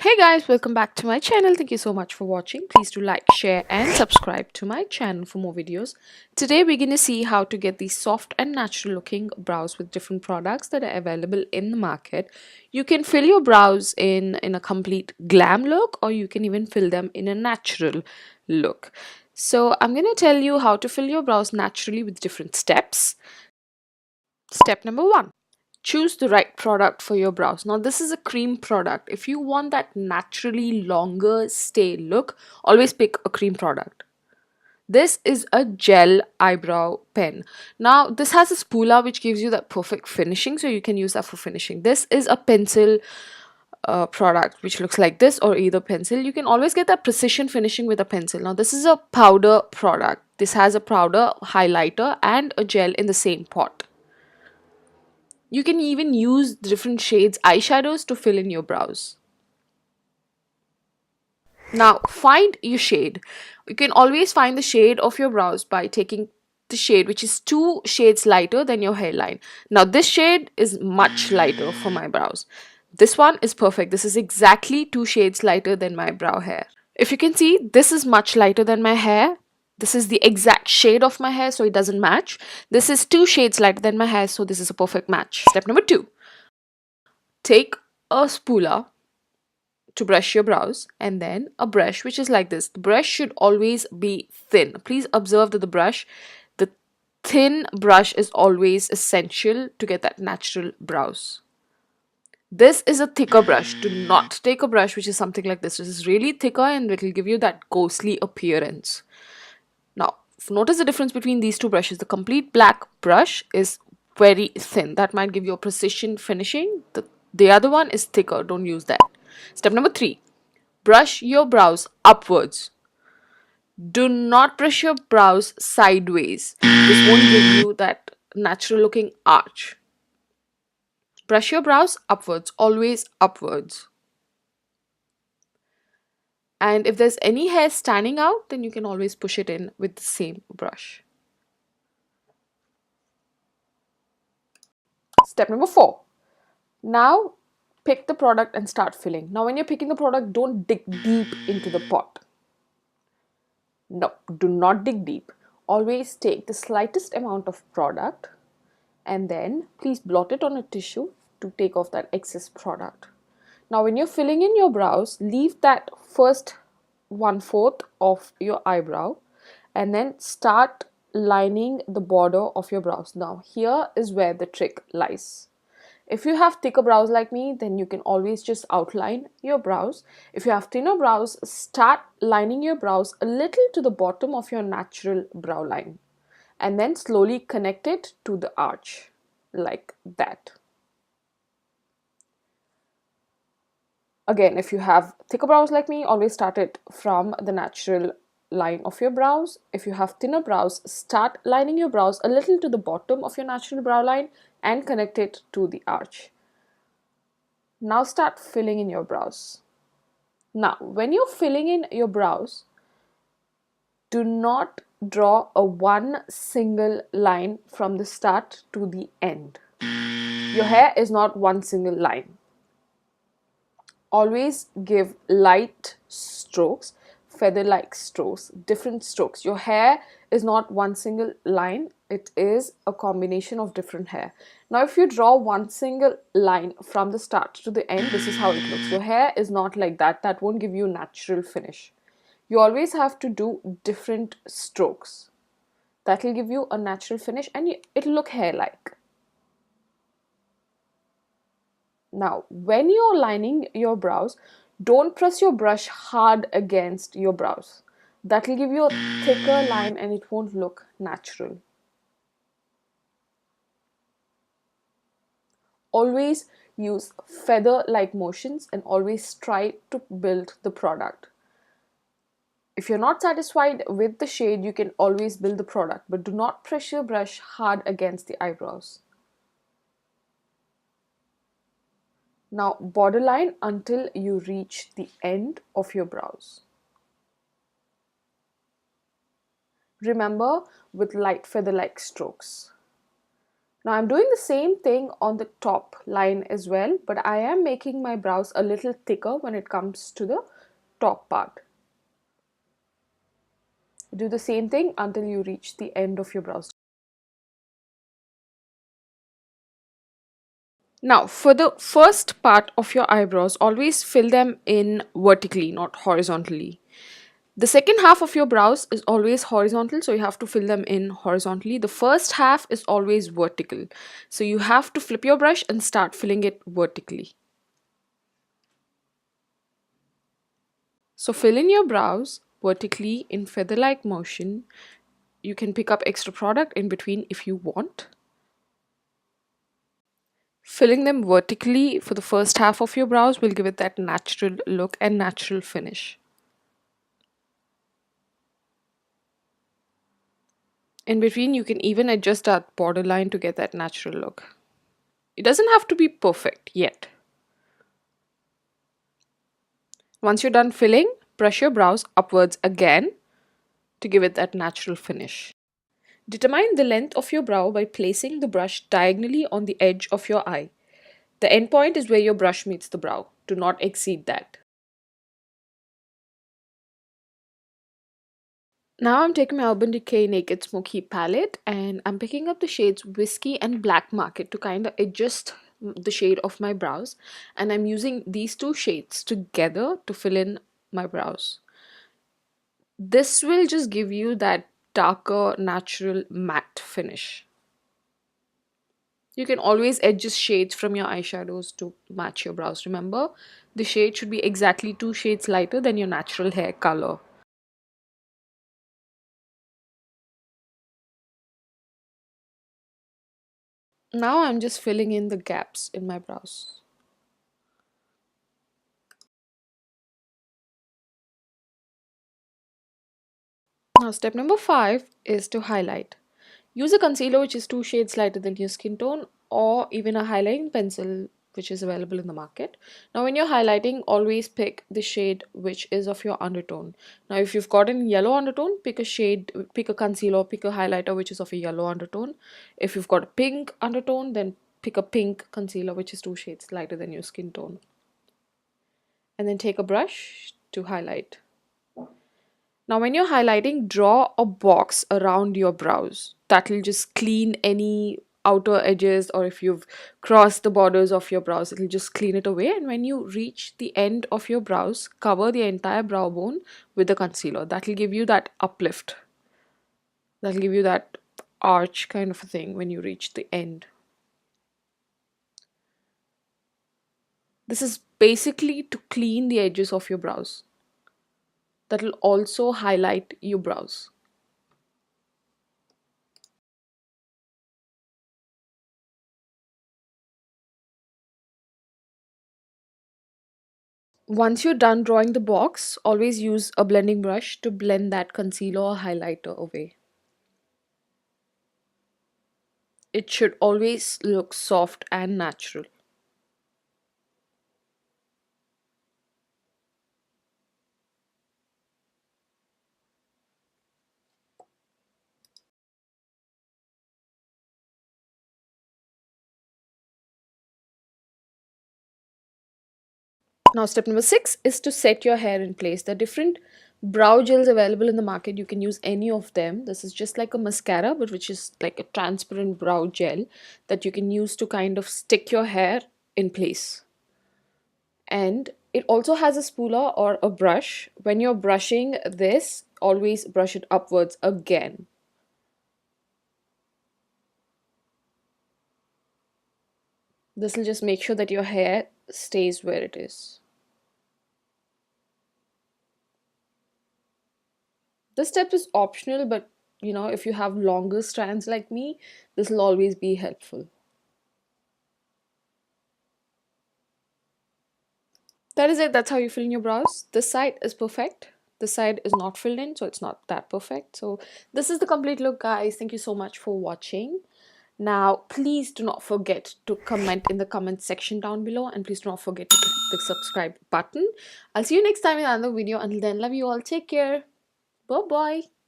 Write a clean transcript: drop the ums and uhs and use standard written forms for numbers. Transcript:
Hey guys, welcome back to my channel. Thank you so much for watching. Please do like, share and subscribe to my channel for more videos. Today we're going to see how to get these soft and natural looking brows with different products that are available in the market. You can fill your brows in a complete glam look, or you can even fill them in a natural look. So I'm going to tell you how to fill your brows naturally with different steps. Step number 1. Choose the right product for your brows. Now this is a cream product. If you want that naturally longer stay look, always pick a cream product. This is a gel eyebrow pen. Now this has a spooler which gives you that perfect finishing, so you can use that for finishing. This is a pencil product which looks like this, or either pencil. You can always get that precision finishing with a pencil. Now this is a powder product. This has a powder, highlighter and a gel in the same pot. You can even use different shades eyeshadows to fill in your brows. Now find your shade. You can always find the shade of your brows by taking the shade which is 2 shades lighter than your hairline. Now this shade is much lighter for my brows. This one is perfect. This is exactly 2 shades lighter than my brow hair. If you can see, this is much lighter than my hair. This is the exact shade of my hair, so it doesn't match. This is 2 shades lighter than my hair, so this is a perfect match. Step number 2. Take a spooler to brush your brows, and then a brush which is like this. The brush should always be thin. Please observe that the thin brush is always essential to get that natural brows. This is a thicker brush. Do not take a brush which is something like this. This is really thicker and it will give you that ghostly appearance. Now, notice the difference between these two brushes. The complete black brush is very thin. That might give you a precision finishing. The other one is thicker. Don't use that. Step number 3. Brush your brows upwards. Do not brush your brows sideways. This won't give you that natural looking arch. Brush your brows upwards, always upwards. And if there's any hair standing out, then you can always push it in with the same brush. Step number 4. Now pick the product and start filling. Now when you're picking the product, don't dig deep into the pot. No, do not dig deep. Always take the slightest amount of product and then please blot it on a tissue to take off that excess product. Now when you're filling in your brows, leave that first 1/4 of your eyebrow and then start lining the border of your brows. Now here is where the trick lies. If you have thicker brows like me, then you can always just outline your brows. If you have thinner brows, start lining your brows a little to the bottom of your natural brow line and then slowly connect it to the arch like that. Again, if you have thicker brows like me, always start it from the natural line of your brows. If you have thinner brows, start lining your brows a little to the bottom of your natural brow line and connect it to the arch. Now start filling in your brows. Now, when you're filling in your brows, do not draw a one single line from the start to the end. Your hair is not one single line. Always give light strokes, feather-like strokes, different strokes. Your hair is not one single line, it is a combination of different hair. Now if you draw one single line from the start to the end, this is how it looks. Your hair is not like that. That won't give you natural finish. You always have to do different strokes. That will give you a natural finish and it'll look hair-like. Now, when you're lining your brows, don't press your brush hard against your brows. That will give you a thicker line and it won't look natural. Always use feather-like motions and always try to build the product. If you're not satisfied with the shade, you can always build the product, but do not press your brush hard against the eyebrows. Now borderline until you reach the end of your brows. Remember, with light feather-like strokes. Now I'm doing the same thing on the top line as well, but I am making my brows a little thicker when it comes to the top part. Do the same thing until you reach the end of your brows. Now, for the first part of your eyebrows, always fill them in vertically, not horizontally. The second half of your brows is always horizontal, so you have to fill them in horizontally. The first half is always vertical, so you have to flip your brush and start filling it vertically. So fill in your brows vertically in feather-like motion. You can pick up extra product in between if you want. Filling them vertically for the first half of your brows will give it that natural look and natural finish. In between, you can even adjust that borderline to get that natural look. It doesn't have to be perfect yet. Once you're done filling, brush your brows upwards again to give it that natural finish. Determine the length of your brow by placing the brush diagonally on the edge of your eye. The end point is where your brush meets the brow. Do not exceed that. Now I'm taking my Urban Decay Naked Smoky palette and I'm picking up the shades Whiskey and Black Market to kind of adjust the shade of my brows, and I'm using these two shades together to fill in my brows. This will just give you that darker natural matte finish. You can always adjust shades from your eyeshadows to match your brows. Remember, the shade should be exactly 2 shades lighter than your natural hair color. Now I'm just filling in the gaps in my brows. Now step number 5 is to highlight. Use a concealer which is 2 shades lighter than your skin tone, or even a highlighting pencil which is available in the market. Now when you're highlighting, always pick the shade which is of your undertone. Now if you've got a yellow undertone, pick a shade, pick a concealer, pick a highlighter which is of a yellow undertone. If you've got a pink undertone, then pick a pink concealer which is 2 shades lighter than your skin tone. And then take a brush to highlight. Now, when you're highlighting, draw a box around your brows. That will just clean any outer edges, or if you've crossed the borders of your brows, it'll just clean it away. And when you reach the end of your brows, cover the entire brow bone with the concealer. That will give you that uplift. That'll give you that arch kind of a thing when you reach the end. This is basically to clean the edges of your brows. That will also highlight your brows. Once you're done drawing the box, always use a blending brush to blend that concealer or highlighter away. It should always look soft and natural. Now, step number 6 is to set your hair in place. There are different brow gels available in the market. You can use any of them. This is just like a mascara, but which is like a transparent brow gel that you can use to kind of stick your hair in place. And it also has a spooler or a brush. When you're brushing this, always brush it upwards again. This will just make sure that your hair stays where it is. This step is optional, but if you have longer strands like me, this will always be helpful. That is it. That's how you fill in your brows. This side is perfect. This side is not filled in, so it's not that perfect. So this is the complete look, guys. Thank you so much for watching. Now, please do not forget to comment in the comment section down below, and please do not forget to click the subscribe button. I'll see you next time in another video. Until then, love you all. Take care. Bye-bye.